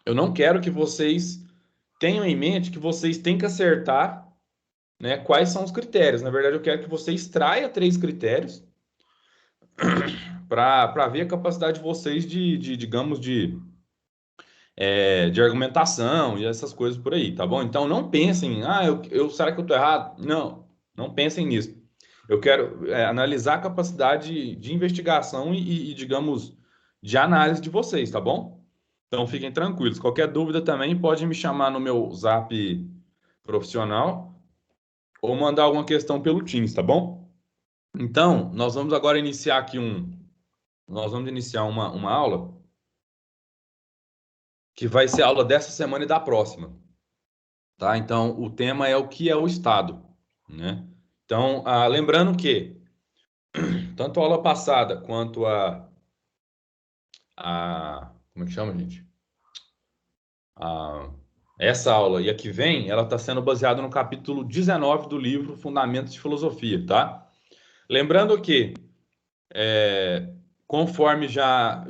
Eu não quero que vocês tenham em mente que vocês têm que acertar, né, quais são os critérios. Na verdade, eu quero que você extraia 3 critérios para ver a capacidade de vocês digamos, de argumentação e essas coisas por aí, tá bom? Então, não pensem, será que eu tô errado? Não, não pensem nisso. Eu quero analisar a capacidade de investigação digamos, de análise de vocês, tá bom? Então, fiquem tranquilos. Qualquer dúvida também pode me chamar no meu Zap profissional ou mandar alguma questão pelo Teams, tá bom? Então, nós vamos iniciar uma aula que vai ser a aula dessa semana e da próxima, tá? Então, o tema é o que é o Estado, né? Então, lembrando que tanto a aula passada quanto como é que chama, gente? A, essa aula e a que vem, ela está sendo baseada no capítulo 19 do livro Fundamentos de Filosofia, tá? Lembrando que, conforme já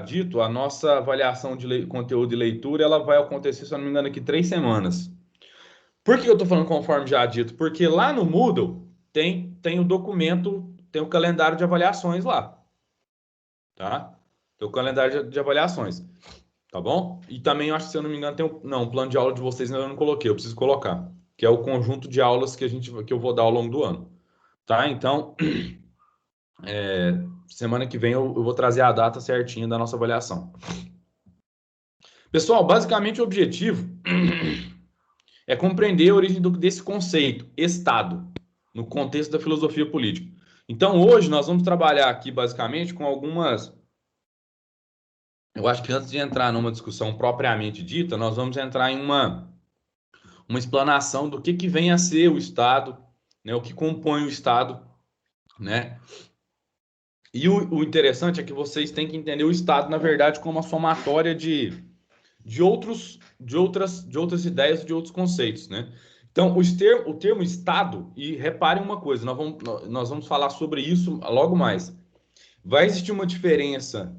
dito, a nossa avaliação de conteúdo e leitura, ela vai acontecer, se eu não me engano, aqui 3 semanas. Por que eu estou falando conforme já dito? Porque lá no Moodle tem o documento, tem o calendário de avaliações lá, tá? Tem o calendário de avaliações, tá bom? E também, eu acho que, se eu não me engano, tem o plano de aula de vocês ainda não coloquei, eu preciso colocar, que é o conjunto de aulas que eu vou dar ao longo do ano, tá? Então, semana que vem eu vou trazer a data certinha da nossa avaliação. Pessoal, basicamente o objetivo é compreender a origem desse conceito, Estado, no contexto da filosofia política. Então, hoje nós vamos trabalhar aqui basicamente com algumas. Eu acho que antes de entrar numa discussão propriamente dita, nós vamos entrar em uma explanação do que vem a ser o Estado, né, o que compõe o Estado, né? E o interessante é que vocês têm que entender o Estado, na verdade, como uma somatória de outras ideias, de outros conceitos, né? Então, o termo Estado, e reparem uma coisa, nós vamos falar sobre isso logo mais. Vai existir uma diferença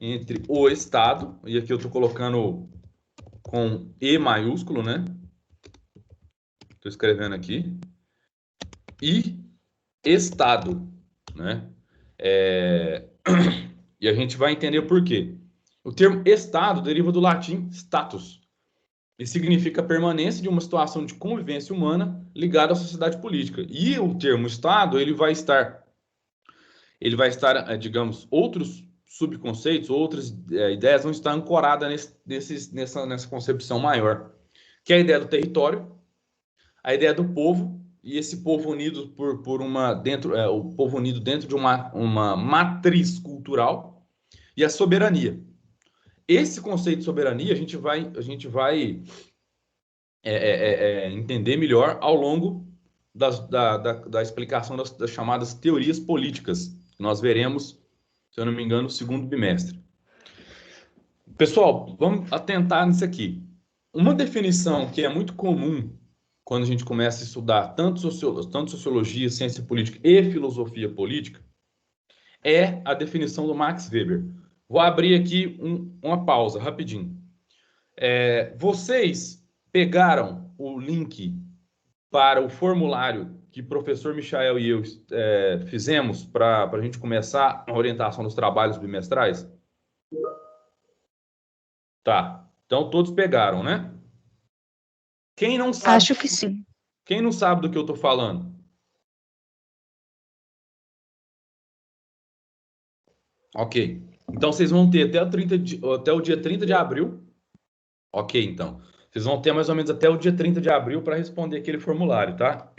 entre o Estado, e aqui eu estou colocando com E maiúsculo, né? Estou escrevendo aqui, e Estado, né? É... E a gente vai entender por quê. O termo Estado deriva do latim status, e significa a permanência de uma situação de convivência humana ligada à sociedade política. E o termo Estado, digamos, outros subconceitos, outras ideias vão estar ancoradas nessa concepção maior, que é a ideia do território, a ideia do povo, e esse povo unido o povo unido dentro de uma matriz cultural, e a soberania. Esse conceito de soberania a gente vai entender melhor ao longo da explicação das chamadas teorias políticas, que nós veremos, se eu não me engano, no segundo bimestre. Pessoal, vamos atentar nisso aqui. Uma definição que é muito comum quando a gente começa a estudar tanto sociologia, ciência política e filosofia política, é a definição do Max Weber. Vou abrir aqui uma pausa rapidinho. Vocês pegaram o link para o formulário que o professor Michael e eu fizemos para a gente começar a orientação dos trabalhos bimestrais? Tá. Então todos pegaram, né? Quem não sabe, Acho que sim. quem não sabe do que eu estou falando? Ok. Então vocês vão ter até o dia 30 de abril. Ok, então. Vocês vão ter mais ou menos até o dia 30 de abril para responder aquele formulário, tá?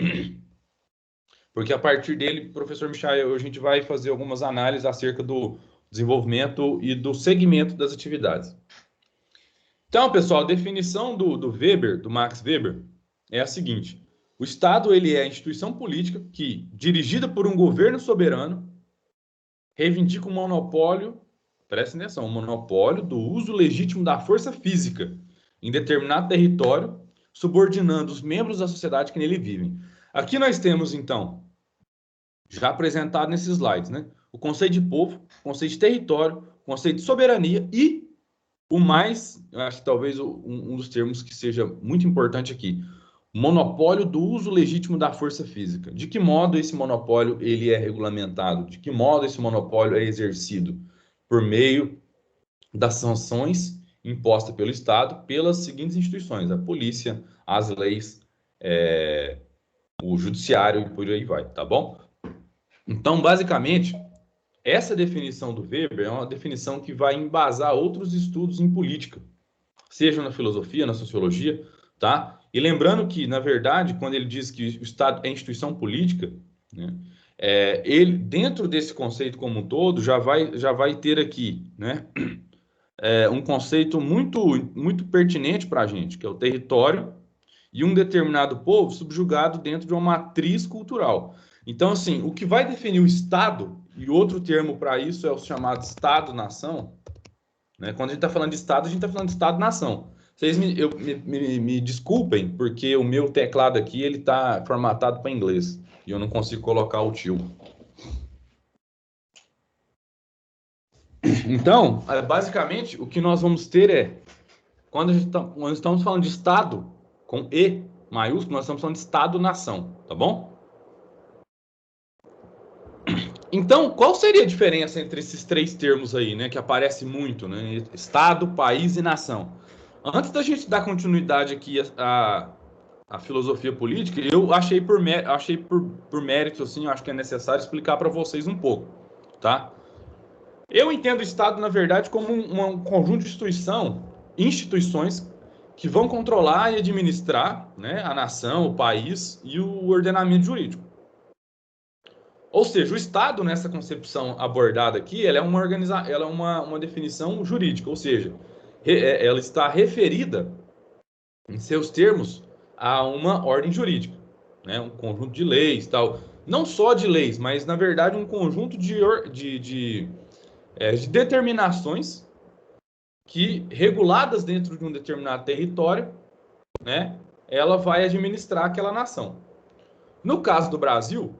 Porque a partir dele, professor Michael, a gente vai fazer algumas análises acerca do desenvolvimento e do segmento das atividades. Então, pessoal, a definição do Weber, do Max Weber, é a seguinte: o Estado ele é a instituição política que, dirigida por um governo soberano, reivindica um monopólio, presta atenção, um monopólio do uso legítimo da força física em determinado território, subordinando os membros da sociedade que nele vivem. Aqui nós temos, então, já apresentado nesses slides, né? O conceito de povo, o conceito de território, o conceito de soberania e O mais, eu acho que talvez um dos termos que seja muito importante aqui, monopólio do uso legítimo da força física. De que modo esse monopólio ele é regulamentado? De que modo esse monopólio é exercido? Por meio das sanções impostas pelo Estado pelas seguintes instituições: a polícia, as leis, o judiciário e por aí vai, tá bom? Então, basicamente, essa definição do Weber é uma definição que vai embasar outros estudos em política, seja na filosofia, na sociologia, tá? E lembrando que, na verdade, quando ele diz que o Estado é instituição política, né, ele, dentro desse conceito como um todo, já vai ter aqui, né, um conceito muito pertinente para a gente, que é o território e um determinado povo subjugado dentro de uma matriz cultural. Então, assim, o que vai definir o Estado, e outro termo para isso é o chamado Estado-nação, né? Quando a gente está falando de Estado, a gente está falando de Estado-nação. Vocês me desculpem, porque o meu teclado aqui ele está formatado para inglês e eu não consigo colocar o tio. Então, basicamente, o que nós vamos ter é, quando estamos falando de Estado, com E maiúsculo, nós estamos falando de Estado-nação, tá bom? Então, qual seria a diferença entre esses três termos aí, né, que aparece muito, né? Estado, país e nação. Antes da gente dar continuidade aqui a filosofia política, eu achei por mérito, assim, eu acho que é necessário explicar para vocês um pouco, tá? Eu entendo o Estado, na verdade, como um conjunto de instituições que vão controlar e administrar, né, a nação, o país e o ordenamento jurídico. Ou seja, o Estado, nessa concepção abordada aqui, ela é uma definição jurídica, ou seja, ela está referida, em seus termos, a uma ordem jurídica, né? Um conjunto de leis, tal. Não só de leis, mas, na verdade, um conjunto de determinações que, reguladas dentro de um determinado território, né, ela vai administrar aquela nação. No caso do Brasil,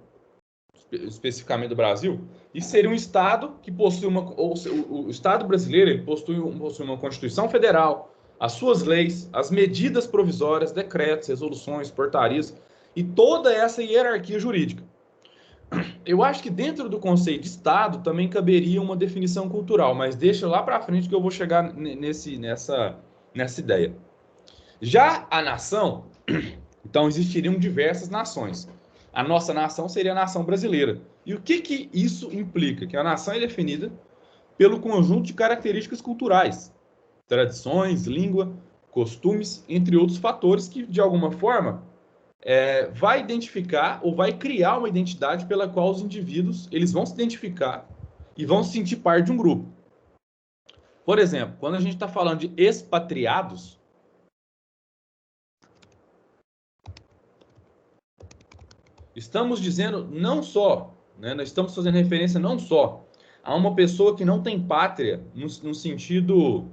especificamente do Brasil, isso seria um Estado que possui o Estado brasileiro ele possui uma Constituição Federal, as suas leis, as medidas provisórias, decretos, resoluções, portarias e toda essa hierarquia jurídica. Eu acho que dentro do conceito de Estado também caberia uma definição cultural, mas deixa lá para frente que eu vou chegar nessa ideia. Já a nação, então existiriam diversas nações. A nossa nação seria a nação brasileira. E o que isso implica? Que a nação é definida pelo conjunto de características culturais, tradições, língua, costumes, entre outros fatores que, de alguma forma, vai identificar ou vai criar uma identidade pela qual os indivíduos eles vão se identificar e vão se sentir parte de um grupo. Por exemplo, quando a gente está falando de expatriados, estamos dizendo não só, né, nós estamos fazendo referência não só a uma pessoa que não tem pátria em um sentido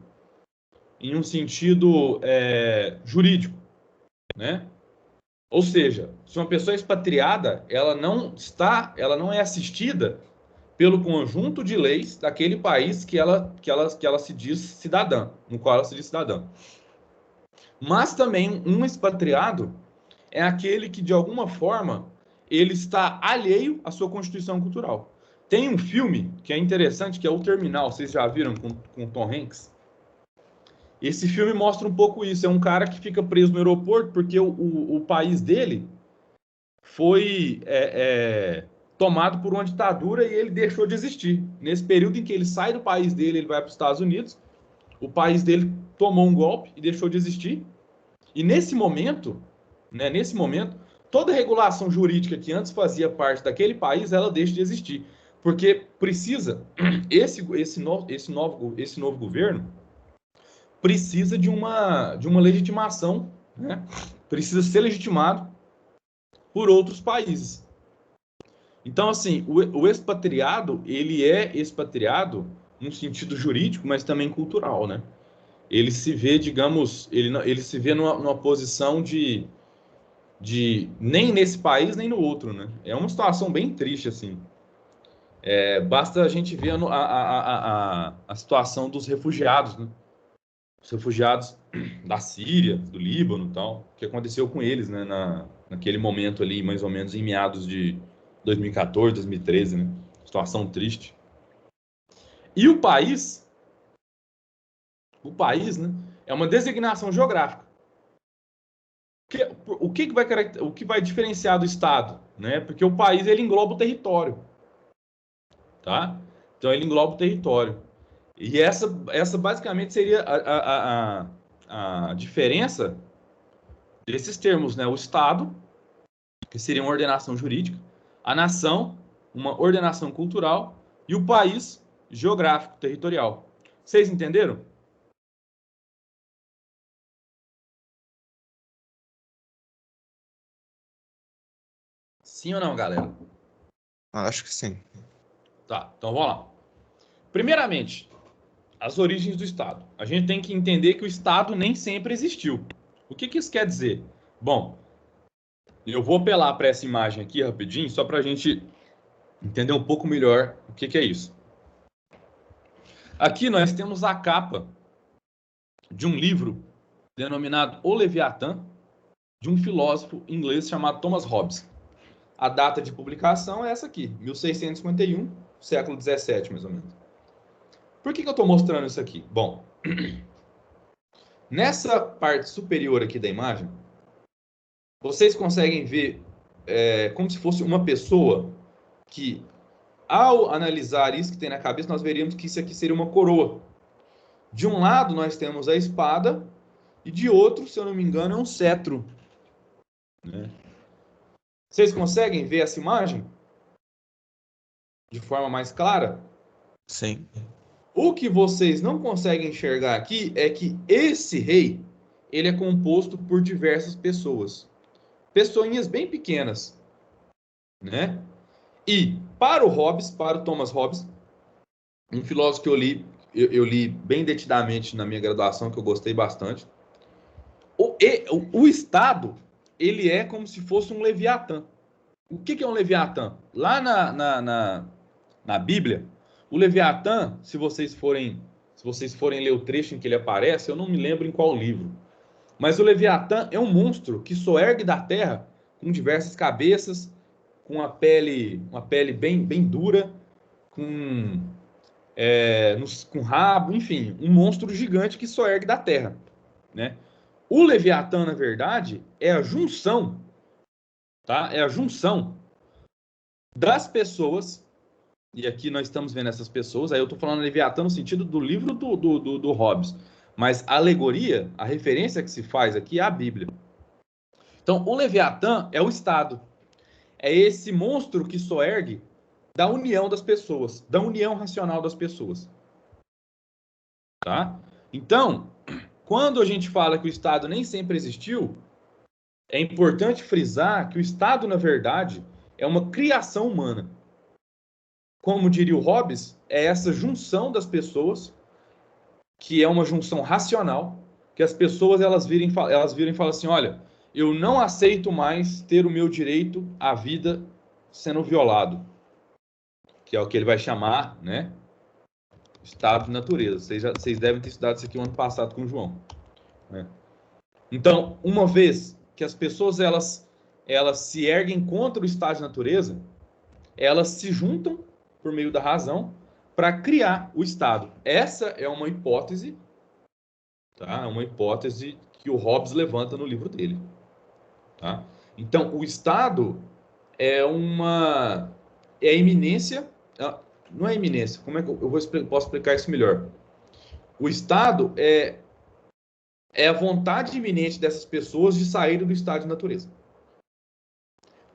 jurídico, né? Ou seja, se uma pessoa é expatriada, ela não é assistida pelo conjunto de leis daquele país que ela se diz cidadã, no qual ela se diz cidadã. Mas também um expatriado é aquele que, de alguma forma, ele está alheio à sua constituição cultural. Tem um filme que é interessante, que é O Terminal, vocês já viram, com Tom Hanks? Esse filme mostra um pouco isso. É um cara que fica preso no aeroporto porque o país dele foi tomado por uma ditadura e ele deixou de existir. Nesse período em que ele sai do país dele, ele vai para os Estados Unidos, o país dele tomou um golpe e deixou de existir. E nesse momento, né, toda regulação jurídica que antes fazia parte daquele país, ela deixa de existir. Porque precisa, esse novo governo precisa de uma legitimação, né? Precisa ser legitimado por outros países. Então, assim, o expatriado, ele é expatriado no sentido jurídico, mas também cultural, né? Ele se vê, digamos, ele se vê numa posição nem nesse país, nem no outro, né? É uma situação bem triste, assim. Basta a gente ver a situação dos refugiados, né? os refugiados da Síria, do Líbano e tal, o que aconteceu com eles, né, naquele momento ali, mais ou menos em meados de 2014, 2013, né? Situação triste. E o país, né, é uma designação geográfica. O que vai diferenciar do Estado, né? Porque o país ele engloba o território, tá? Então ele engloba o território. E essa basicamente seria a diferença desses termos, né? O Estado, que seria uma ordenação jurídica, a nação, uma ordenação cultural, e o país, geográfico, territorial. Vocês entenderam? Sim ou não, galera? Acho que sim. Tá, então vamos lá. Primeiramente, as origens do Estado. A gente tem que entender que o Estado nem sempre existiu. O que isso quer dizer? Bom, eu vou apelar para essa imagem aqui rapidinho, só para a gente entender um pouco melhor o que é isso. Aqui nós temos a capa de um livro denominado O Leviatã, de um filósofo inglês chamado Thomas Hobbes. A data de publicação é essa aqui, 1651, século 17, mais ou menos. Por que eu estou mostrando isso aqui? Bom, nessa parte superior aqui da imagem, vocês conseguem ver como se fosse uma pessoa que, ao analisar isso que tem na cabeça, nós veríamos que isso aqui seria uma coroa. De um lado, nós temos a espada, e de outro, se eu não me engano, é um cetro. Né? Vocês conseguem ver essa imagem de forma mais clara? Sim. O que vocês não conseguem enxergar aqui é que esse rei, ele é composto por diversas pessoas. Pessoinhas bem pequenas, né? E para o Hobbes, para o Thomas Hobbes, um filósofo que eu li bem detidamente na minha graduação, que eu gostei bastante, o Estado, ele é como se fosse um Leviatã. O que é um Leviatã? Lá na Bíblia, o Leviatã, se vocês forem ler o trecho em que ele aparece, eu não me lembro em qual livro, mas o Leviatã é um monstro que soergue da terra com diversas cabeças, com uma pele bem dura, com rabo, enfim, um monstro gigante que soergue da terra, né? O Leviatã, na verdade, é a junção, tá? É a junção das pessoas, e aqui nós estamos vendo essas pessoas, aí eu estou falando Leviatã no sentido do livro do Hobbes, mas a alegoria, a referência que se faz aqui é a Bíblia. Então, o Leviatã é o Estado, é esse monstro que soergue da união das pessoas, da união racional das pessoas. Tá? Então, quando a gente fala que o Estado nem sempre existiu, é importante frisar que o Estado, na verdade, é uma criação humana. Como diria o Hobbes, é essa junção das pessoas, que é uma junção racional, que as pessoas elas viram e falam assim, olha, eu não aceito mais ter o meu direito à vida sendo violado, que é o que ele vai chamar, né, estado de natureza. Vocês devem ter estudado isso aqui no ano passado com o João. Né? Então, uma vez que as pessoas elas se erguem contra o estado de natureza, elas se juntam por meio da razão para criar o Estado. Essa é uma hipótese, tá? É uma hipótese que o Hobbes levanta no livro dele. Tá? Então, o Estado é a iminência. Não é iminência. Como é que posso explicar isso melhor? O Estado é a vontade iminente dessas pessoas de saírem do estado de natureza.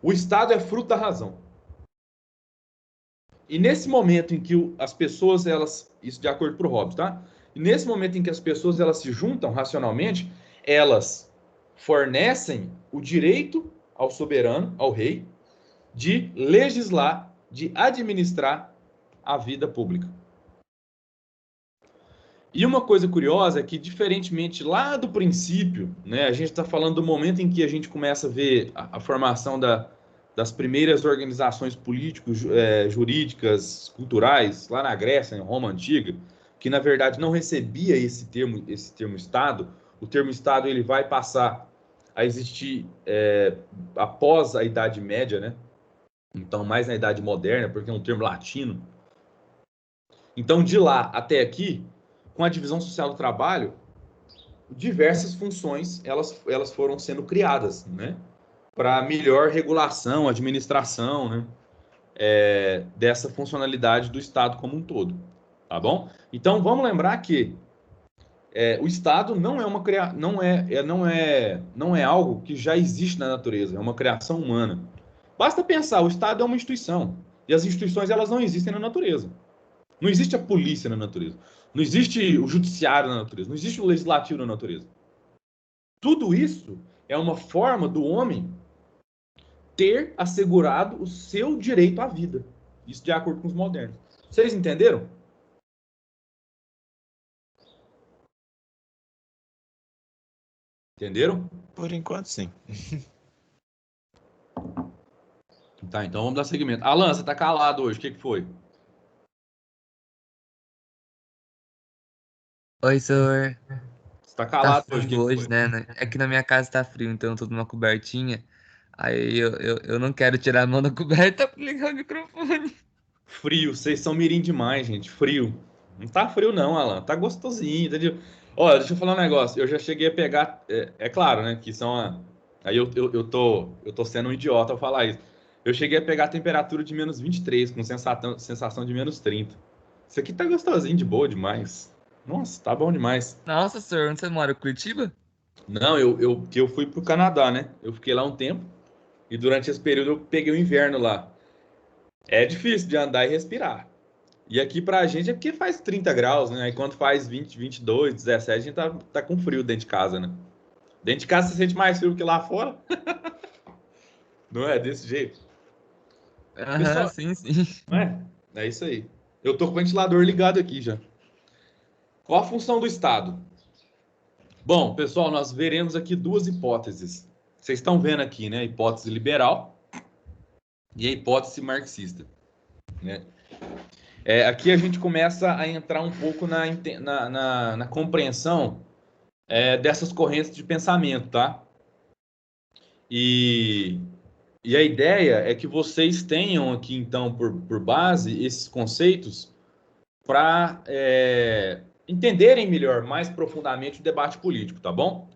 O Estado é fruto da razão. E nesse momento em que as pessoas, isso de acordo com o Hobbes, tá? E nesse momento em que as pessoas elas se juntam racionalmente, elas fornecem o direito ao soberano, ao rei, de legislar, de administrar a vida pública. E uma coisa curiosa é que, diferentemente lá do princípio, né, a gente está falando do momento em que a gente começa a ver a formação das primeiras organizações políticos, jurídicas, culturais, lá na Grécia, em Roma Antiga, que na verdade não recebia esse termo Estado. O termo Estado ele vai passar a existir após a Idade Média, né? Então, mais na Idade Moderna, porque é um termo latino. Então, de lá até aqui, com a divisão social do trabalho, diversas funções elas foram sendo criadas, né? Para melhor regulação, administração, né? Dessa funcionalidade do Estado como um todo, tá bom? Então, vamos lembrar que o Estado não é algo que já existe na natureza, é uma criação humana. Basta pensar, o Estado é uma instituição e as instituições elas não existem na natureza. Não existe a polícia na natureza, não existe o judiciário na natureza, não existe o legislativo na natureza. Tudo isso é uma forma do homem ter assegurado o seu direito à vida. Isso de acordo com os modernos. Vocês entenderam? Entenderam? Por enquanto, sim. Tá, então vamos dar seguimento. Alan, você tá calado hoje, o que foi? Oi, senhor. Você tá Tá calado hoje, o frio que hoje, foi? né? Aqui na minha casa tá frio, então eu tô numa cobertinha. Aí eu não quero tirar a mão da coberta pra ligar o microfone. Frio, vocês são mirim demais, gente. Frio. Não tá frio, não, Alan. Tá gostosinho. Olha, deixa eu falar um negócio. Eu já cheguei a pegar. É claro, né? Que são. Aí eu tô sendo um idiota ao falar isso. Eu cheguei a pegar a temperatura de menos 23, com sensação de menos 30. Isso aqui tá gostosinho, de boa demais. Nossa, tá bom demais. Nossa, senhor, onde você mora? Curitiba? Não, que eu fui pro Canadá, né? Eu fiquei lá um tempo. E durante esse período eu peguei o inverno lá. É difícil de andar e respirar. E aqui pra gente é porque faz 30 graus, né? Aí quando faz 20, 22, 17, a gente tá com frio dentro de casa, né? Dentro de casa você sente mais frio que lá fora. Não é desse jeito. Aham, Pessoal, sim, sim. não é? É isso aí. Eu tô com o ventilador ligado aqui já. Qual a função do Estado? Bom, pessoal, nós veremos aqui duas hipóteses. Vocês estão vendo aqui, né? A hipótese liberal e a hipótese marxista, né? Aqui a gente começa a entrar um pouco na compreensão dessas correntes de pensamento, tá? E, e a ideia é que vocês tenham aqui, então, por base, esses conceitos para entenderem melhor, mais profundamente, o debate político, tá bom?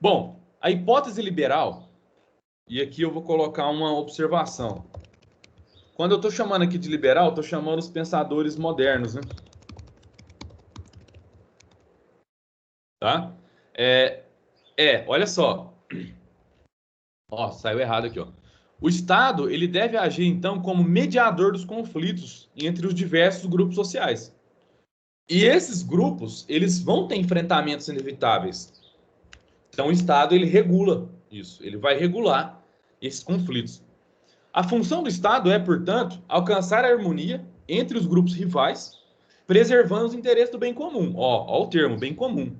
Bom, a hipótese liberal, e aqui eu vou colocar uma observação. Quando eu estou chamando aqui de liberal, estou chamando os pensadores modernos, né? Tá? Olha só. Ó, saiu errado aqui, ó. O Estado, ele deve agir, então, como mediador dos conflitos entre os diversos grupos sociais. E esses grupos, eles vão ter enfrentamentos inevitáveis. Então, o Estado, ele regula isso. Ele vai regular esses conflitos. A função do Estado é, portanto, alcançar a harmonia entre os grupos rivais, preservando os interesses do bem comum. Ó o termo, bem comum.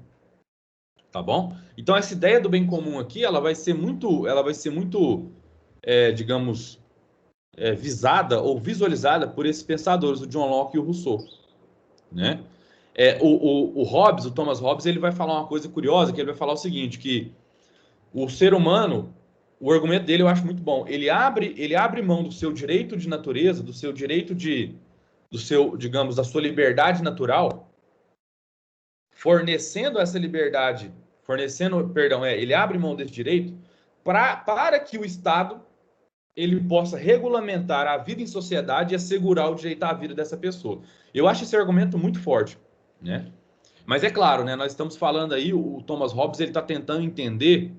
Tá bom? Então, essa ideia do bem comum aqui, ela vai ser muito, digamos, visada ou visualizada por esses pensadores, o John Locke e o Rousseau, né? O Hobbes, o Thomas Hobbes, ele vai falar uma coisa curiosa, que ele vai falar o seguinte, que o ser humano, o argumento dele eu acho muito bom, ele abre mão do seu direito de natureza, do seu direito digamos, da sua liberdade natural, ele abre mão desse direito para que o Estado ele possa regulamentar a vida em sociedade e assegurar o direito à vida dessa pessoa. Eu acho esse argumento muito forte, né? Mas é claro, né? Nós estamos falando aí, o Thomas Hobbes ele está tentando entender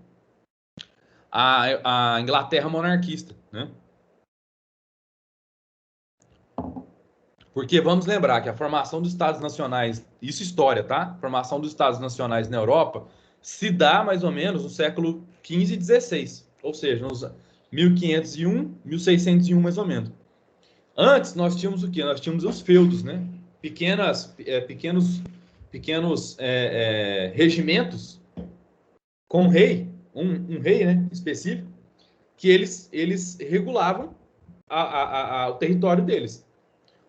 a Inglaterra monarquista, né? Porque vamos lembrar que a formação dos Estados Nacionais, isso é história, tá? A formação dos Estados Nacionais na Europa se dá mais ou menos no século XV e XVI, ou seja, nos 1501, 1601 mais ou menos. Antes nós tínhamos o quê? Nós tínhamos os feudos, né? Pequenos regimentos com um rei, né, específico, que eles regulavam o território deles.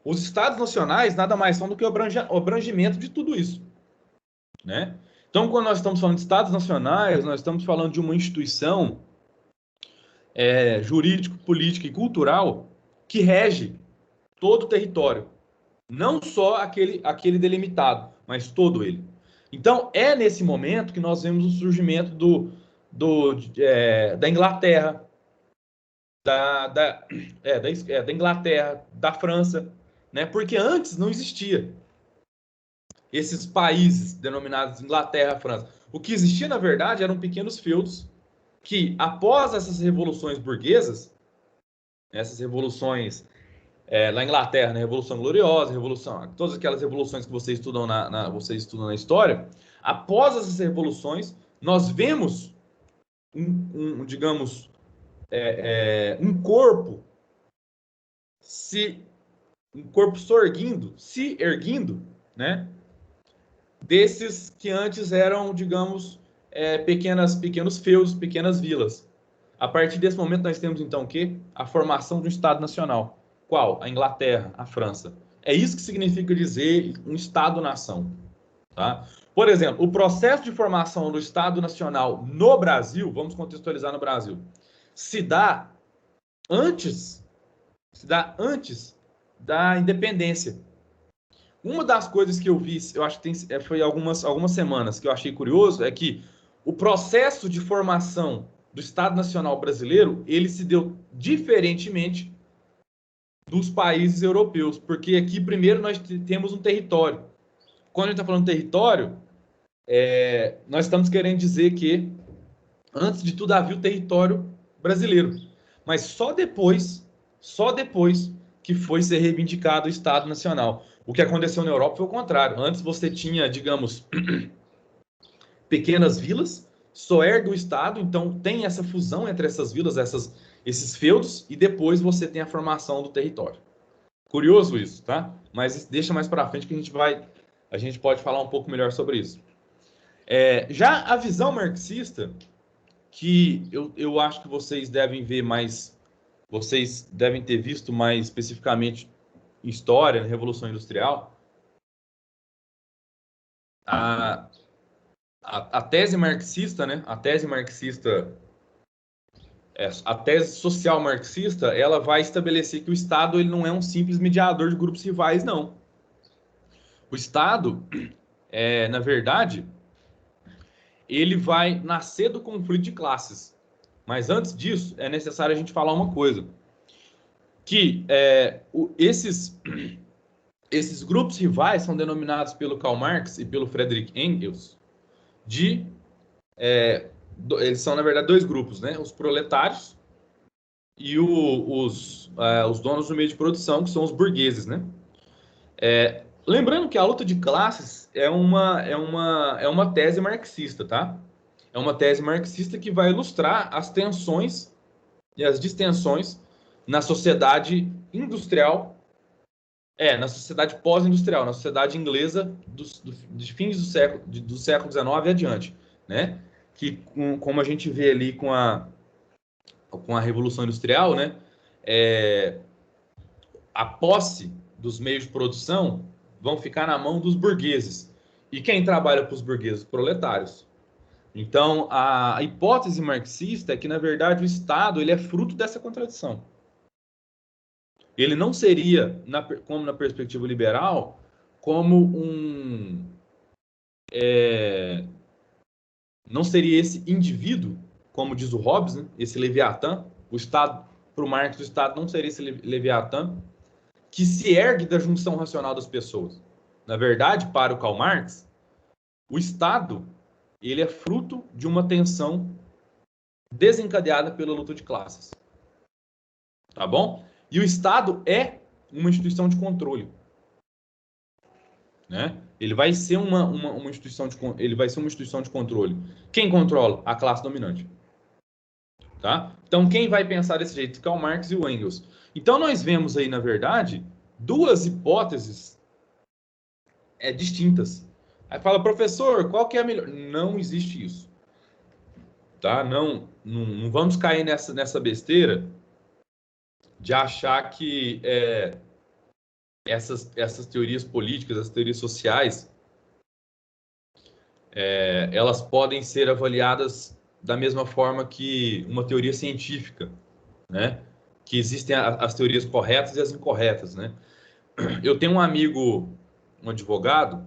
Os estados nacionais nada mais são do que o abrangimento de tudo isso, né? Então, quando nós estamos falando de estados nacionais, nós estamos falando de uma instituição jurídico, política e cultural que rege todo o território, não só aquele delimitado, mas todo ele. Então, é nesse momento que nós vemos o surgimento da Inglaterra, da Inglaterra, da França, né? Porque antes não existia esses países denominados Inglaterra, França. O que existia, na verdade, eram pequenos feudos que, após essas revoluções burguesas, essas revoluções na Inglaterra, né, Revolução Gloriosa, todas aquelas revoluções que vocês estudam vocês estudam na história, após essas revoluções, nós vemos digamos, um corpo se erguindo, né, desses que antes eram, digamos, pequenos feudos, pequenas vilas. A partir desse momento, nós temos, então, o quê? A formação de um Estado nacional. Qual? A Inglaterra, a França. É isso que significa dizer um Estado-nação. Tá? Por exemplo, o processo de formação do Estado Nacional no Brasil, vamos contextualizar no Brasil, se dá antes da independência. Uma das coisas que eu vi, eu acho que foi algumas semanas que eu achei curioso, é que o processo de formação do Estado Nacional brasileiro, ele se deu diferentemente dos países europeus, porque aqui primeiro nós temos um território. Quando a gente está falando território, nós estamos querendo dizer que antes de tudo havia o território brasileiro, mas só depois que foi ser reivindicado o Estado Nacional. O que aconteceu na Europa foi o contrário. Antes você tinha, digamos, pequenas vilas, só ergue o Estado, então tem essa fusão entre essas vilas, esses feudos, e depois você tem a formação do território. Curioso isso, tá? Mas deixa mais para frente que a gente pode falar um pouco melhor sobre isso. Já a visão marxista, que eu acho que vocês devem ver mais, vocês devem ter visto mais especificamente em história, na Revolução Industrial, a tese marxista, né? A tese social marxista, ela vai estabelecer que o Estado ele não é um simples mediador de grupos rivais, não. O Estado, na verdade, ele vai nascer do conflito de classes. Mas antes disso, é necessário a gente falar uma coisa. Que esses grupos rivais são denominados pelo Karl Marx e pelo Friedrich Engels eles são, na verdade, dois grupos, né? Os proletários e os donos do meio de produção, que são os burgueses, né? Lembrando que a luta de classes é uma tese marxista, tá? É uma tese marxista que vai ilustrar as tensões e as distensões na sociedade industrial, na sociedade pós-industrial, na sociedade inglesa dos fins do século XIX e adiante, né? Que, como a gente vê ali com a Revolução Industrial, né? A posse dos meios de produção vão ficar na mão dos burgueses. E quem trabalha para os burgueses? Os proletários. Então, a hipótese marxista é que, na verdade, o Estado ele é fruto dessa contradição. Ele não seria, como na perspectiva liberal, como não seria esse indivíduo, como diz o Hobbes, né? Esse Leviatã. O Estado, para o Marx, o Estado não seria esse Leviatã que se ergue da junção racional das pessoas. Na verdade, para o Karl Marx, o Estado ele é fruto de uma tensão desencadeada pela luta de classes. Tá bom? E o Estado é uma instituição de controle. Né? Ele vai ser uma instituição de controle. Quem controla? A classe dominante. Tá? Então, quem vai pensar desse jeito? Karl Marx e o Engels. Então, nós vemos aí, na verdade, duas hipóteses distintas. Aí fala, professor, qual que é a melhor? Não existe isso. Tá? Não vamos cair nessa besteira de achar que essas teorias políticas, as teorias sociais, elas podem ser avaliadas da mesma forma que uma teoria científica, né? Que existem as teorias corretas e as incorretas, né? Eu tenho um amigo, um advogado,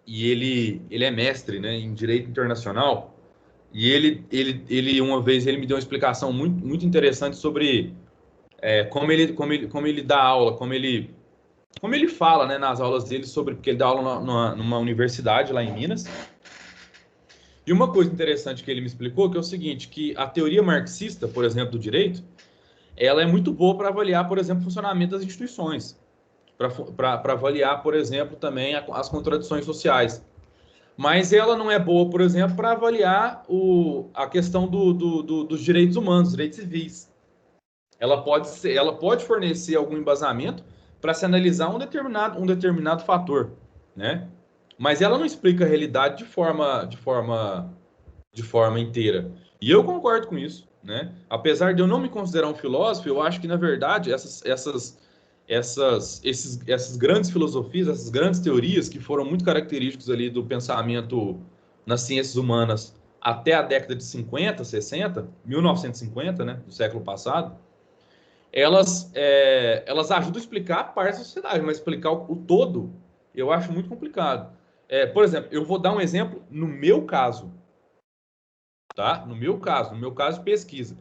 e ele é mestre, né, em direito internacional, e ele uma vez ele me deu uma explicação muito interessante sobre como ele dá aula, como ele fala, né, nas aulas dele sobre, porque ele dá aula numa universidade lá em Minas. E uma coisa interessante que ele me explicou que é o seguinte, que a teoria marxista, por exemplo, do direito, ela é muito boa para avaliar, por exemplo, o funcionamento das instituições, para avaliar, por exemplo, também as contradições sociais. Mas ela não é boa, por exemplo, para avaliar a questão dos direitos humanos, direitos civis. Ela pode fornecer algum embasamento para se analisar um determinado fator, né? Mas ela não explica a realidade de forma inteira. E eu concordo com isso, né? Apesar de eu não me considerar um filósofo, eu acho que, na verdade, essas grandes filosofias, essas grandes teorias que foram muito característicos ali do pensamento nas ciências humanas até a década de 50, 60, 1950, né, do século passado, elas ajudam a explicar a parte da sociedade, mas explicar o todo eu acho muito complicado. Por exemplo, eu vou dar um exemplo no meu caso, tá? No meu caso de pesquisa.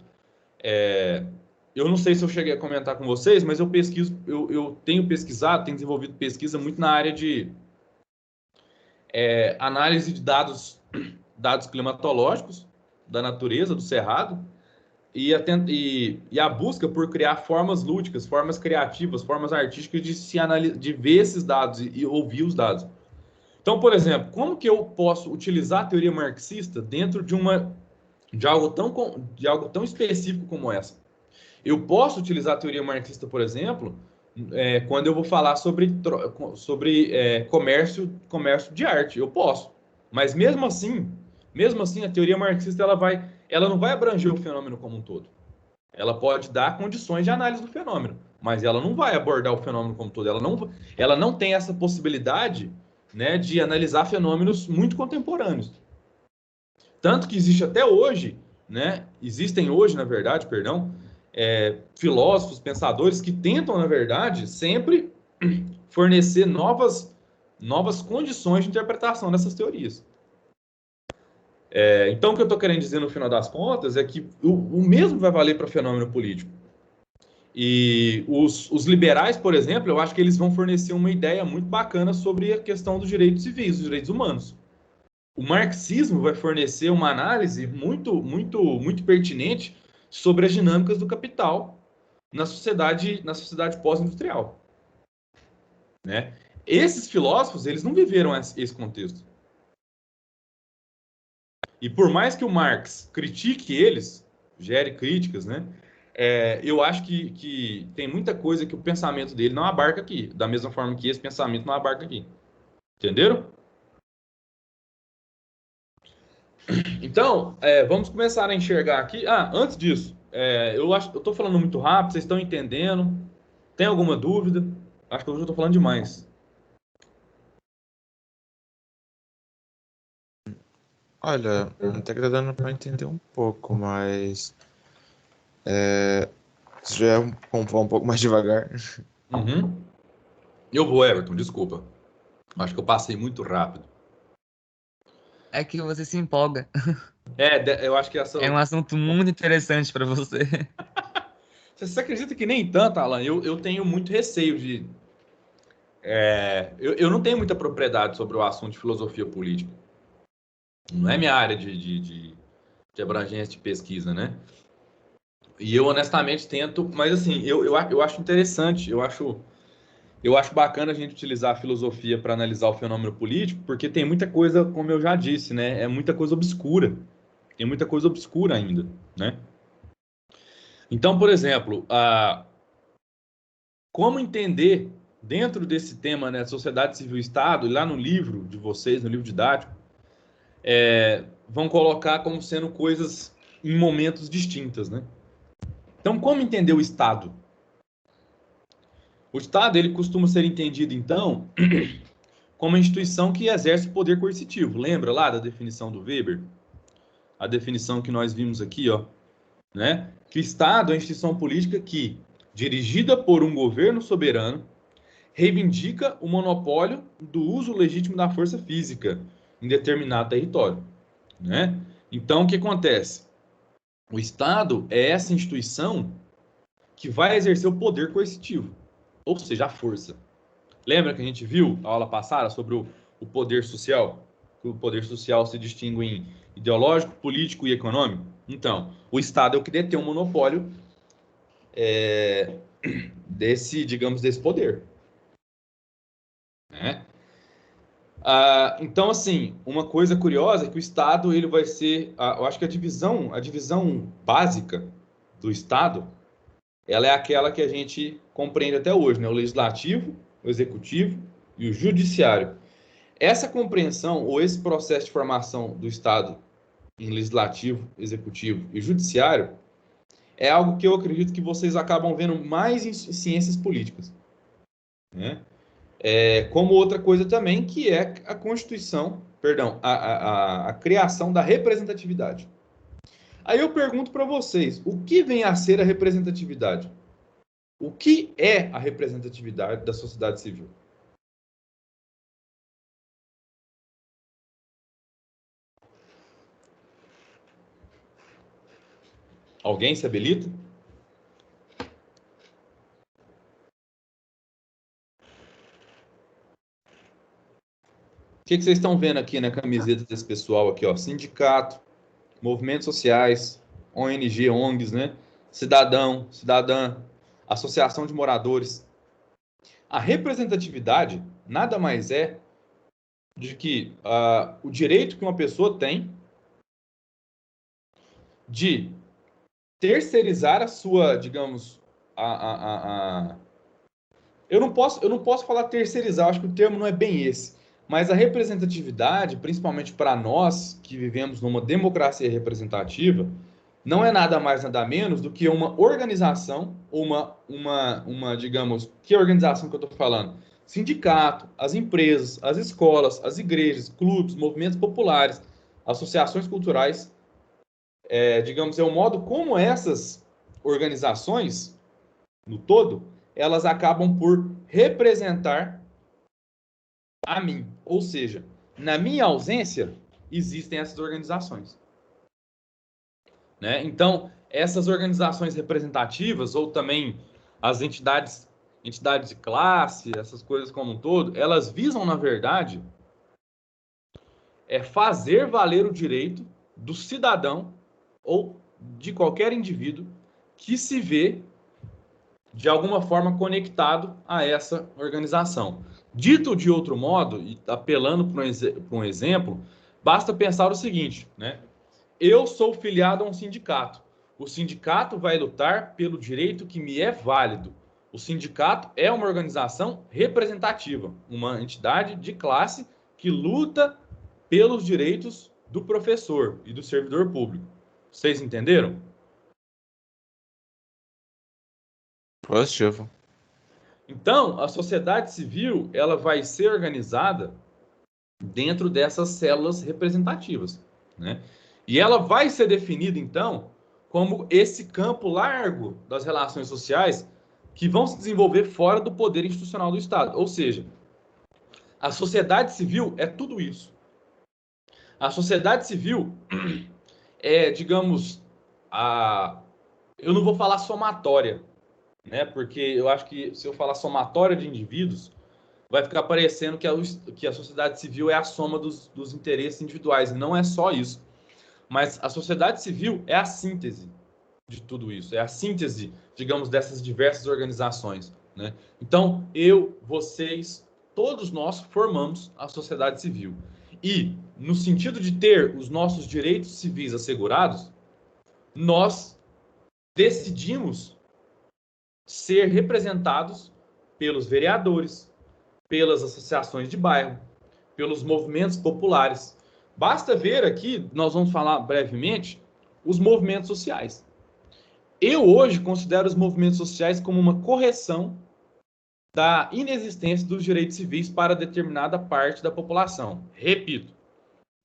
Eu não sei se eu cheguei a comentar com vocês, mas eu tenho pesquisado, tenho desenvolvido pesquisa muito na área de análise de dados climatológicos da natureza, do cerrado, e a busca por criar formas lúdicas, formas criativas, formas artísticas de ver esses dados e ouvir os dados. Então, por exemplo, como que eu posso utilizar a teoria marxista dentro de algo tão específico como essa? Eu posso utilizar a teoria marxista, por exemplo, quando eu vou falar sobre comércio de arte. Eu posso. Mas mesmo assim, a teoria marxista ela não vai abranger o fenômeno como um todo. Ela pode dar condições de análise do fenômeno, mas ela não vai abordar o fenômeno como um todo. Ela não tem essa possibilidade, né, de analisar fenômenos muito contemporâneos. Tanto que existe até hoje, né? Existem hoje, na verdade, perdão, filósofos, pensadores que tentam, na verdade, sempre fornecer novas condições de interpretação dessas teorias. Então, o que eu estou querendo dizer no final das contas é que o mesmo vai valer para o fenômeno político. E os liberais, por exemplo, eu acho que eles vão fornecer uma ideia muito bacana sobre a questão dos direitos civis, dos direitos humanos. O marxismo vai fornecer uma análise muito pertinente sobre as dinâmicas do capital na sociedade pós-industrial, né? Esses filósofos, eles não viveram esse contexto. E por mais que o Marx critique eles, gere críticas, né? Eu acho que tem muita coisa que o pensamento dele não abarca aqui, da mesma forma que esse pensamento não abarca aqui. Entenderam? Então, vamos começar a enxergar aqui. Antes disso, eu estou falando muito rápido, vocês estão entendendo? Tem alguma dúvida? Acho que hoje eu estou falando demais. Olha, até que tá dando pra entender um pouco, mas se já vamos falar um pouco mais devagar. Uhum. Eu vou, Everton, desculpa. Acho que eu passei muito rápido. É que você se empolga. Eu acho que essa. É um assunto muito interessante para você. Você acredita que nem tanto, Alan? Eu tenho muito receio de. Eu não tenho muita propriedade sobre o assunto de filosofia política. Não é minha área de abrangência de pesquisa, né? E eu honestamente tento, mas assim, eu acho interessante, eu acho bacana a gente utilizar a filosofia para analisar o fenômeno político, porque tem muita coisa, como eu já disse, né? É muita coisa obscura. Tem muita coisa obscura ainda, né? Então, por exemplo, como entender dentro desse tema, né, sociedade civil e Estado, e lá no livro de vocês, no livro didático, vão colocar como sendo coisas em momentos distintas, né? Então, como entender o Estado? O Estado, ele costuma ser entendido, então, como uma instituição que exerce poder coercitivo. Lembra lá da definição do Weber? A definição que nós vimos aqui, ó, né? Que o Estado é uma instituição política que, dirigida por um governo soberano, reivindica o monopólio do uso legítimo da força física em determinado território, né? Então, o que acontece? O Estado é essa instituição que vai exercer o poder coercitivo, ou seja, a força. Lembra que a gente viu na aula passada sobre o poder social? Que o poder social se distingue em ideológico, político e econômico? Então, o Estado é o que detém o monopólio desse, digamos, desse poder. Né? Então, assim, uma coisa curiosa é que o Estado ele vai ser, eu acho que a divisão básica do Estado, ela é aquela que a gente compreende até hoje, né? O legislativo, o executivo e o judiciário. Essa compreensão ou esse processo de formação do Estado em legislativo, executivo e judiciário é algo que eu acredito que vocês acabam vendo mais em ciências políticas, né? Como outra coisa também, que é a constituição, perdão, a criação da representatividade. Aí eu pergunto para vocês, o que vem a ser a representatividade? O que é a representatividade da sociedade civil? Alguém se habilita? O que vocês estão vendo aqui na camiseta desse pessoal aqui, ó? Sindicato, movimentos sociais, ONG, ONGs, né? Cidadão, cidadã, associação de moradores. A representatividade nada mais é de que o direito que uma pessoa tem de terceirizar a sua, digamos, eu não posso falar terceirizar, acho que o termo não é bem esse, mas a representatividade, principalmente para nós que vivemos numa democracia representativa, não é nada mais, nada menos do que uma organização, digamos, que organização que eu estou falando? Sindicato, as empresas, as escolas, as igrejas, clubes, movimentos populares, associações culturais, digamos, é o modo como essas organizações, no todo, elas acabam por representar a mim. Ou seja, na minha ausência, existem essas organizações. Né? Então, essas organizações representativas, ou também as entidades de classe, essas coisas como um todo, elas visam, na verdade, fazer valer o direito do cidadão ou de qualquer indivíduo que se vê de alguma forma conectado a essa organização. Dito de outro modo, e apelando para um exemplo, basta pensar o seguinte, né? Eu sou filiado a um sindicato. O sindicato vai lutar pelo direito que me é válido. O sindicato é uma organização representativa, uma entidade de classe que luta pelos direitos do professor e do servidor público. Vocês entenderam? Positivo. Então, a sociedade civil, ela vai ser organizada dentro dessas células representativas, né? E ela vai ser definida, então, como esse campo largo das relações sociais que vão se desenvolver fora do poder institucional do Estado. Ou seja, a sociedade civil é tudo isso. A sociedade civil digamos, eu não vou falar somatória, né? Porque eu acho que se eu falar somatória de indivíduos, vai ficar parecendo que a sociedade civil é a soma dos interesses individuais. E não é só isso. Mas a sociedade civil é a síntese de tudo isso. É a síntese, digamos, dessas diversas organizações, né? Então, vocês, todos nós formamos a sociedade civil. E, no sentido de ter os nossos direitos civis assegurados, nós decidimos ser representados pelos vereadores, pelas associações de bairro, pelos movimentos populares. Basta ver aqui, nós vamos falar brevemente, os movimentos sociais. Eu hoje considero os movimentos sociais como uma correção da inexistência dos direitos civis para determinada parte da população. Repito,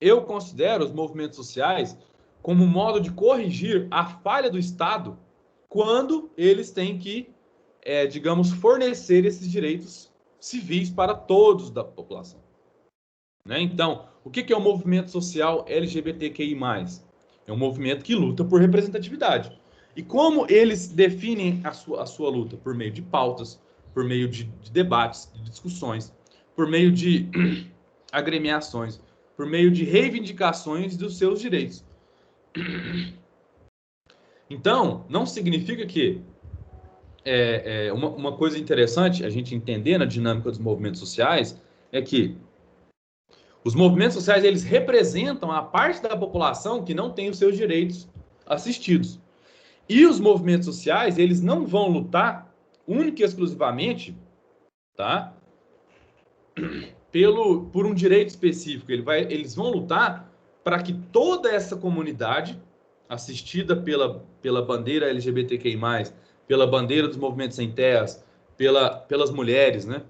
eu considero os movimentos sociais como modo de corrigir a falha do Estado quando eles têm que, digamos, fornecer esses direitos civis para todos da população. Né? Então, o que é o movimento social LGBTQI+. É um movimento que luta por representatividade. E como eles definem a sua luta? Por meio de pautas, por meio de debates, de discussões, por meio de agremiações, por meio de reivindicações dos seus direitos. Então, não significa que uma coisa interessante a gente entender na dinâmica dos movimentos sociais é que os movimentos sociais, eles representam a parte da população que não tem os seus direitos assistidos. E os movimentos sociais, eles não vão lutar única e exclusivamente, tá? Por um direito específico. Eles vão lutar para que toda essa comunidade, assistida pela bandeira LGBTQI+, pela bandeira dos movimentos sem terras, pelas mulheres, né?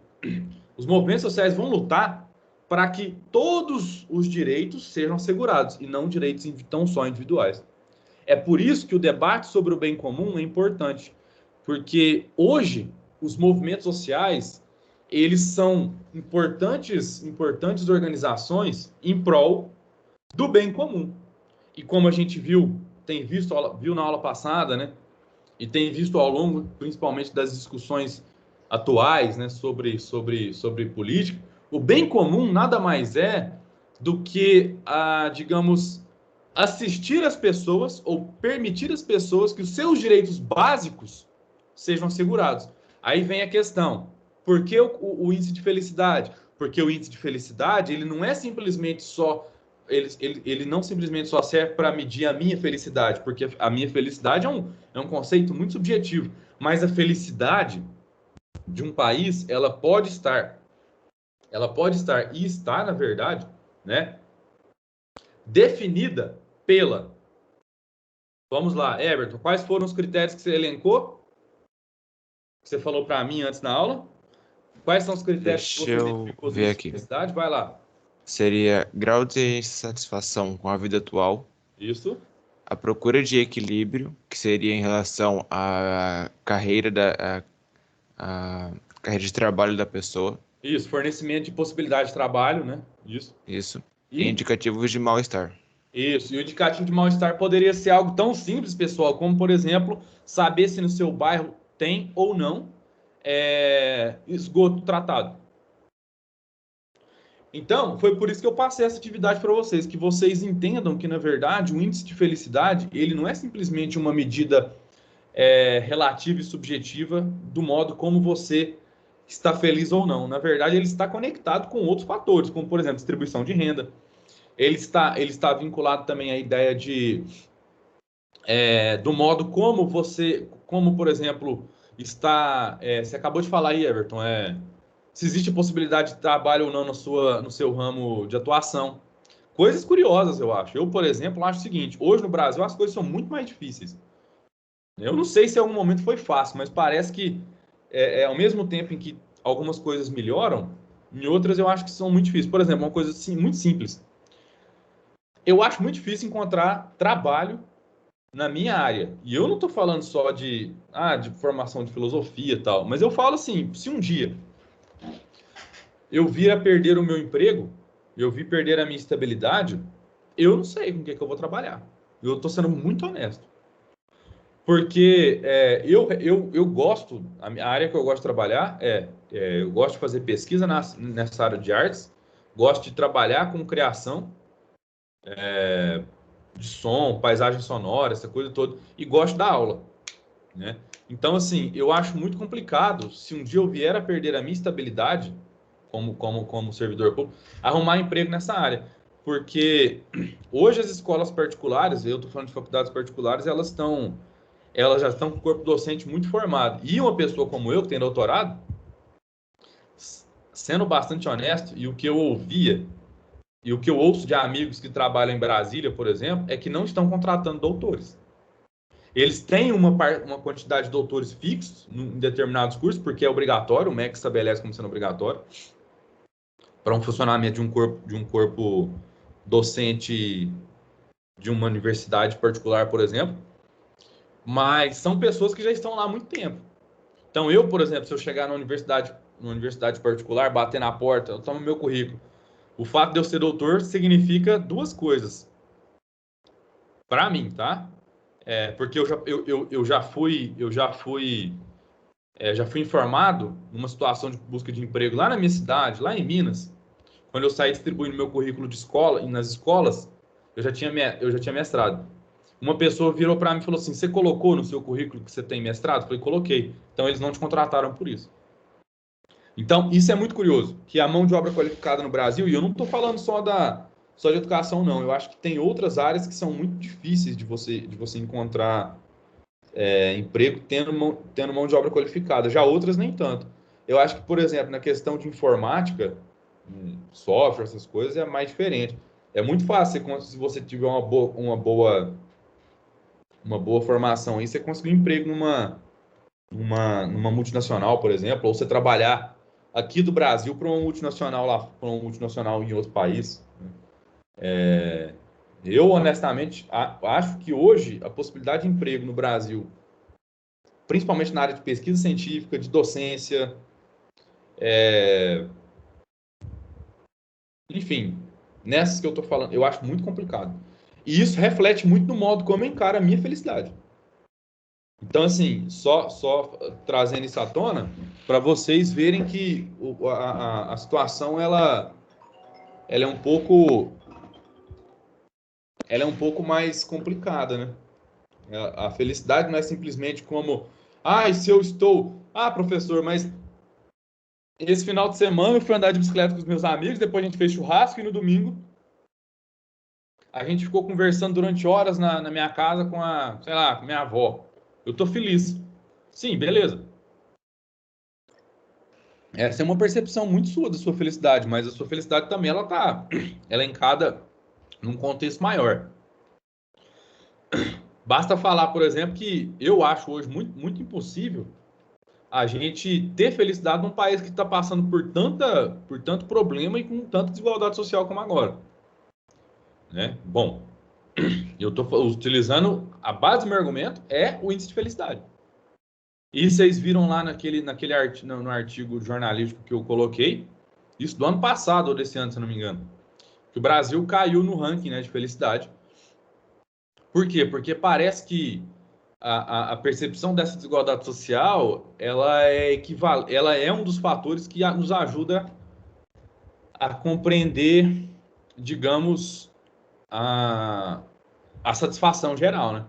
Os movimentos sociais vão lutar para que todos os direitos sejam assegurados, e não direitos tão só individuais. É por isso que o debate sobre o bem comum é importante, porque hoje os movimentos sociais, eles são importantes organizações em prol do bem comum. E como a gente viu na aula passada, né, e tem visto ao longo, principalmente das discussões atuais, né, sobre política, o bem comum nada mais é do que, digamos, assistir as pessoas ou permitir às pessoas que os seus direitos básicos sejam assegurados. Aí vem a questão, por que o índice de felicidade? Porque o índice de felicidade, ele não é simplesmente só, ele não simplesmente só serve para medir a minha felicidade, porque a minha felicidade é um conceito muito subjetivo, mas a felicidade de um país, ela pode estar e está, na verdade, né, definida pela... Vamos lá, Everton, quais foram os critérios que você elencou? Que você falou para mim antes na aula? Quais são os critérios que você identificou? Ver aqui. Vai lá. Seria grau de insatisfação com a vida atual. Isso. A procura de equilíbrio, que seria em relação à carreira a carreira de trabalho da pessoa. Isso, fornecimento de possibilidade de trabalho, né? Isso. E indicativos de mal-estar. Isso, e o indicativo de mal-estar poderia ser algo tão simples, pessoal, como, por exemplo, saber se no seu bairro tem ou não esgoto tratado. Então, foi por isso que eu passei essa atividade para vocês, que vocês entendam que, na verdade, o índice de felicidade, ele não é simplesmente uma medida relativa e subjetiva do modo como você está feliz ou não. Na verdade, ele está conectado com outros fatores, como, por exemplo, distribuição de renda. Ele está vinculado também à ideia do modo como você, por exemplo, está... você acabou de falar aí, Everton, se existe possibilidade de trabalho ou não no seu ramo de atuação. Coisas curiosas, eu acho. Eu, por exemplo, acho o seguinte, hoje no Brasil as coisas são muito mais difíceis. Eu não sei se em algum momento foi fácil, mas parece que ao mesmo tempo em que algumas coisas melhoram, em outras eu acho que são muito difíceis. Por exemplo, uma coisa assim, muito simples. Eu acho muito difícil encontrar trabalho na minha área. E eu não estou falando só de formação de filosofia e tal, mas eu falo assim, se um dia eu vir a perder o meu emprego, eu vir perder a minha estabilidade, eu não sei com o que eu vou trabalhar. Eu estou sendo muito honesto. Porque eu gosto, a área que eu gosto de trabalhar eu gosto de fazer pesquisa nessa área de artes, gosto de trabalhar com criação de som, paisagem sonora, essa coisa toda, e gosto da aula, né? Então, assim, eu acho muito complicado, se um dia eu vier a perder a minha estabilidade como servidor público, arrumar emprego nessa área. Porque hoje as escolas particulares, eu estou falando de faculdades particulares, elas já estão com o corpo docente muito formado. E uma pessoa como eu, que tem doutorado, sendo bastante honesto, e o que eu ouvia, e o que eu ouço de amigos que trabalham em Brasília, por exemplo, é que não estão contratando doutores. Eles têm uma quantidade de doutores fixos em determinados cursos, porque é obrigatório, o MEC estabelece como sendo obrigatório, para um funcionamento de um corpo docente de uma universidade particular, por exemplo. Mas são pessoas que já estão lá há muito tempo. Então, eu, por exemplo, se eu chegar numa universidade particular, bater na porta, eu tomo meu currículo. O fato de eu ser doutor significa duas coisas. Para mim, tá? Porque eu já fui informado numa situação de busca de emprego lá na minha cidade, lá em Minas, quando eu saí distribuindo meu currículo de escola, e nas escolas, eu já tinha mestrado. Uma pessoa virou para mim e falou assim: você colocou no seu currículo que você tem mestrado? Eu falei: coloquei. Então eles não te contrataram por isso. Então, isso é muito curioso, que a mão de obra qualificada no Brasil, e eu não estou falando só de educação, não. Eu acho que tem outras áreas que são muito difíceis de você encontrar emprego tendo mão de obra qualificada. Já outras nem tanto. Eu acho que, por exemplo, na questão de informática, software, essas coisas, é mais diferente. É muito fácil, se você tiver uma boa formação aí, você conseguir um emprego numa multinacional, por exemplo, ou você trabalhar aqui do Brasil para uma multinacional lá, para uma multinacional em outro país. Eu, honestamente, acho que hoje a possibilidade de emprego no Brasil, principalmente na área de pesquisa científica, de docência, enfim, nessas que eu estou falando, eu acho muito complicado. E isso reflete muito no modo como eu encaro a minha felicidade. Então, assim, só trazendo isso à tona, para vocês verem que a situação ela é um pouco mais complicada, né? A felicidade não é simplesmente como, se eu estou, professor, mas esse final de semana eu fui andar de bicicleta com os meus amigos, depois a gente fez churrasco e no domingo a gente ficou conversando durante horas na minha casa com com minha avó. Eu tô feliz. Sim, beleza. Essa é uma percepção muito sua da sua felicidade, mas a sua felicidade também ela é encada num contexto maior. Basta falar, por exemplo, que eu acho hoje muito, muito impossível a gente ter felicidade num país que está passando por tanto problema e com tanta desigualdade social como agora, né? Bom, eu estou utilizando a base do meu argumento é o índice de felicidade. E vocês viram lá no artigo jornalístico que eu coloquei, isso do ano passado ou desse ano, se não me engano, que o Brasil caiu no ranking, né, de felicidade. Por quê? Porque parece que a percepção dessa desigualdade social, ela é um dos fatores que nos ajuda a compreender, digamos, a satisfação geral, né?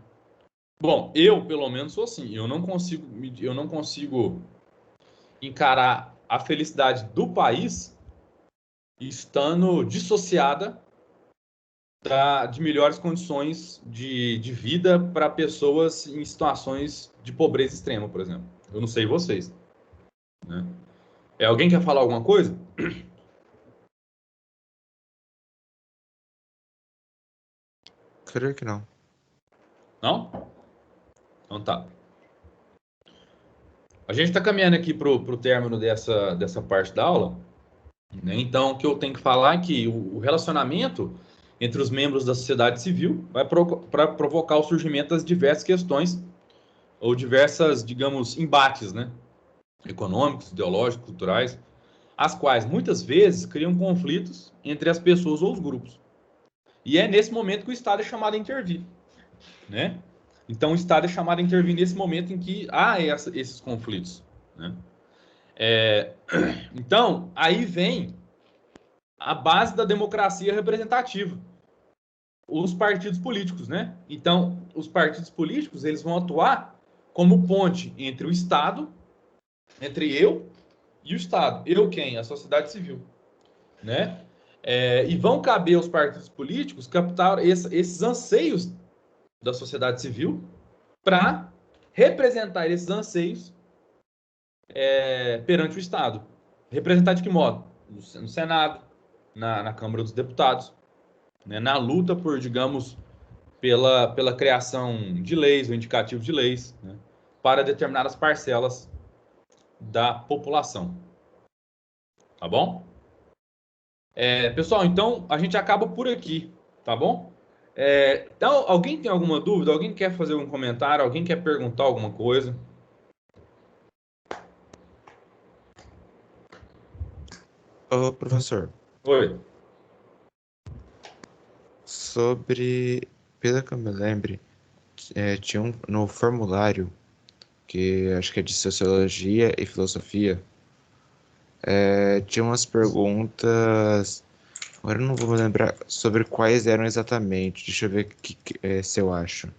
Bom, eu pelo menos sou assim, eu não consigo encarar a felicidade do país estando dissociada de melhores condições de vida para pessoas em situações de pobreza extrema, por exemplo. Eu não sei vocês, né? Alguém quer falar alguma coisa? Creio que não. Não? Então tá. A gente está caminhando aqui para o término dessa parte da aula, né? Então, o que eu tenho que falar é que o relacionamento entre os membros da sociedade civil vai provocar o surgimento das diversas questões ou diversas, digamos, embates, né? Econômicos, ideológicos, culturais, as quais muitas vezes criam conflitos entre as pessoas ou os grupos. E é nesse momento que o Estado é chamado a intervir, né? Então, o Estado é chamado a intervir nesse momento em que há esses conflitos, né? Então, aí vem a base da democracia representativa, os partidos políticos, né? Então, os partidos políticos, eles vão atuar como ponte entre o Estado, entre eu e o Estado. Eu quem? A sociedade civil, né? E vão caber aos partidos políticos captar esses anseios da sociedade civil para representar esses anseios perante o Estado. Representar de que modo? No Senado, na Câmara dos Deputados, né? Na luta por, digamos, pela criação de leis, o indicativo de leis, né, para determinadas parcelas da população. Tá bom? Pessoal, então a gente acaba por aqui, tá bom? Então, alguém tem alguma dúvida? Alguém quer fazer um comentário? Alguém quer perguntar alguma coisa? Ô, professor, Oi. pelo que eu me lembre, tinha no formulário, que acho que é de Sociologia e Filosofia, tinha umas perguntas, agora eu não vou me lembrar sobre quais eram exatamente, deixa eu ver se eu acho.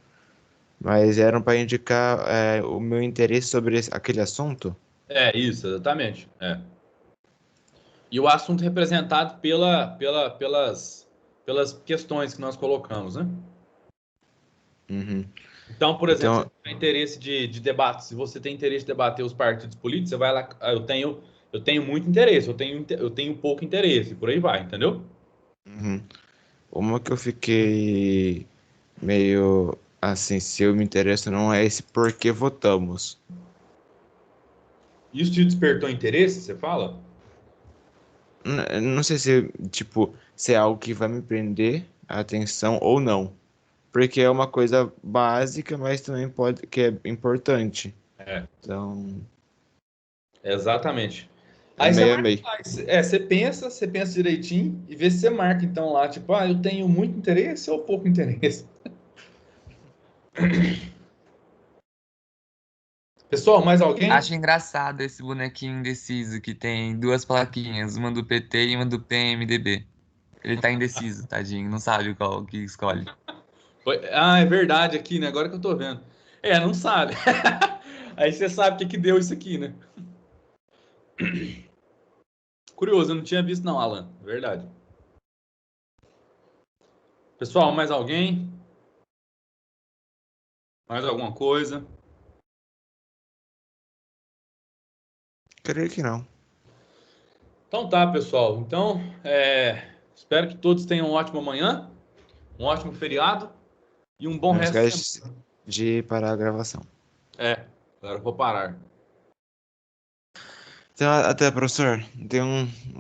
Mas eram para indicar o meu interesse sobre aquele assunto? Isso, exatamente. E o assunto representado pelas questões que nós colocamos, né? Uhum. Então, por exemplo, se Então, você tem interesse de debate, se você tem interesse de debater os partidos políticos, você vai lá, eu tenho muito interesse, eu tenho pouco interesse, por aí vai, entendeu? uhum. Uma que eu fiquei meio assim, se eu me interesso não é esse por que votamos. Isso te despertou interesse, você fala? Não sei se, tipo, se é algo que vai me prender a atenção ou não. Porque é uma coisa básica, mas também pode, que é importante. É, Então, exatamente. é Aí você meio a marca meio. lá, você pensa direitinho e vê se você marca então lá, tipo, eu tenho muito interesse ou pouco interesse. Pessoal, mais alguém? Acho engraçado esse bonequinho indeciso que tem duas plaquinhas, uma do PT e uma do PMDB. Ele tá indeciso, tadinho, não sabe qual que escolhe. É verdade aqui, né? Agora que eu tô vendo. Não sabe. Aí você sabe o que que deu isso aqui, né? Curioso, eu não tinha visto não, Alan. Verdade. Pessoal, mais alguém? Mais alguma coisa? Creio que não. Então tá, pessoal. Então, espero que todos tenham uma ótima manhã, um ótimo feriado e um bom Não resto de semana. esquece de parar a gravação. Agora eu vou parar. Então, até, professor. Tem um